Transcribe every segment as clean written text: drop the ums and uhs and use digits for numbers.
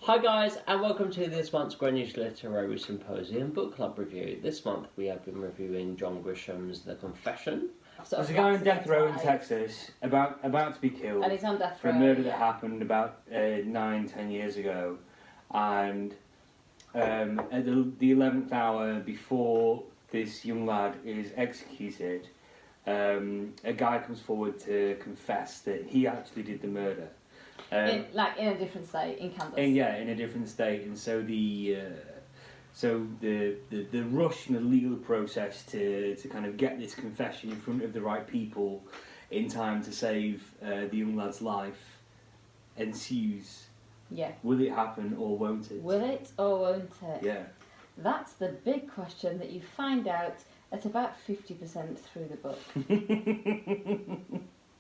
Hi guys, and welcome to this month's Greenwich Literary Symposium Book Club review. This month we have been reviewing John Grisham's The Confession. There's a guy on death row in Texas about to be killed and he's on death for row, a murder that happened about 9-10 years ago, and at the 11th hour before this young lad is executed, a guy comes forward to confess that he actually did the murder. in a different state, in Kansas. In a different state, and so the rush and the legal process to kind of get this confession in front of the right people in time to save the young lad's life ensues. Yeah. Will it happen or won't it? Will it or won't it? Yeah. That's the big question that you find out at about 50% through the book.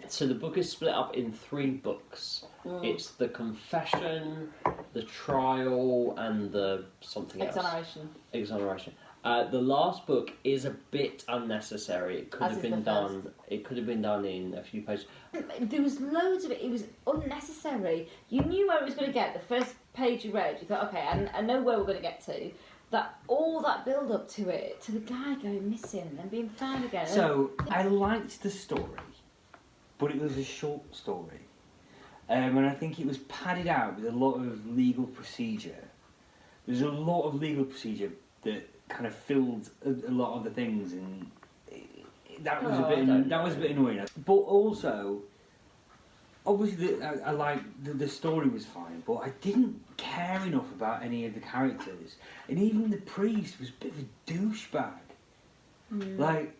So the book is split up in 3 books. It's the confession, the trial, and the something else. Exoneration. The last book is a bit unnecessary. It could have been done. It could have been done in a few pages. There was loads of it. It was unnecessary. You knew where it was going to get. The first page you read, you thought, okay, I know where we're going to get to. All that build up to it, to the guy going missing and then being found again. So I liked the story, but it was a short story, and I think it was padded out with a lot of legal procedure. There's a lot of legal procedure that kind of filled a lot of the things, and that was a bit annoying. But also, obviously, I like the story was fine, but I didn't care enough about any of the characters, and even the priest was a bit of a douchebag. Like,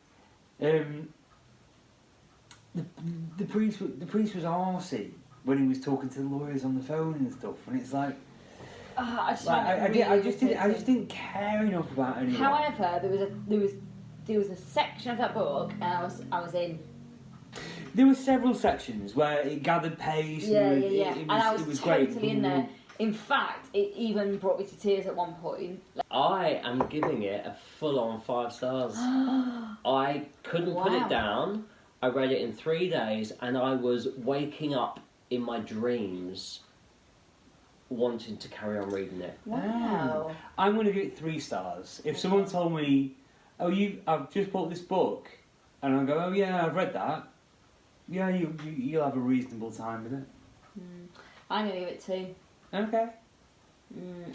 the priest was arsey when he was talking to the lawyers on the phone and stuff, and it's like. I just didn't care enough about anyone. However, there was a section of that book, and I was in. There were several sections where it gathered pace. Yeah. And I was totally great. In there. In fact, it even brought me to tears at one point. I am giving it a full-on 5 stars. I couldn't put it down. I read it in 3 days, and I was waking up in my dreams wanting to carry on reading it. Wow. I'm going to give it 3 stars. If someone told me, I've just bought this book, and I go, oh yeah, I've read that, yeah, you'll have a reasonable time with it. I'm going to give it 2. Okay.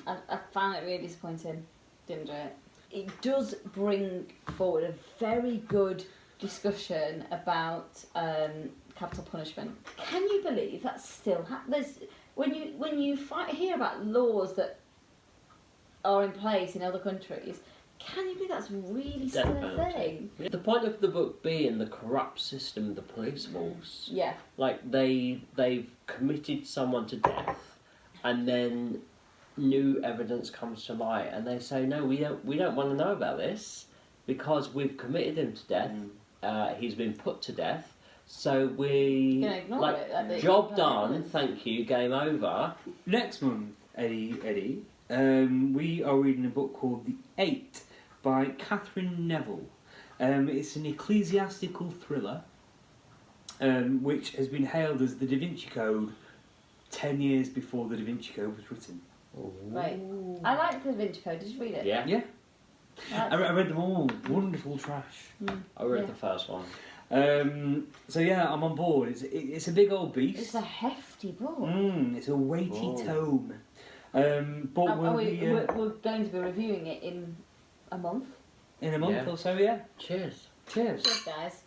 I found it really disappointing. Didn't do it. It does bring forward a very good discussion about capital punishment. Can you believe that still happens? When you hear about laws that are in place in other countries, can you believe that's really still a thing? The point of the book being the corrupt system of the police force. Yeah. Like they've committed someone to death, and then new evidence comes to light, and they say no, we don't want to know about this because we've committed him to death. He's been put to death. So job done, thank you, game over. Next month, Eddie, we are reading a book called The Eight by Catherine Neville. It's an ecclesiastical thriller, which has been hailed as the Da Vinci Code 10 years before the Da Vinci Code was written. Right. I like the Da Vinci Code. Did you read it? Yeah. I read them all. Wonderful trash. I read the first one. So yeah, I'm on board. It's a big old beast. It's a hefty book. It's a weighty tome. But we're going to be reviewing it in a month. In a month or so, yeah. Cheers. Cheers. Cheers, guys.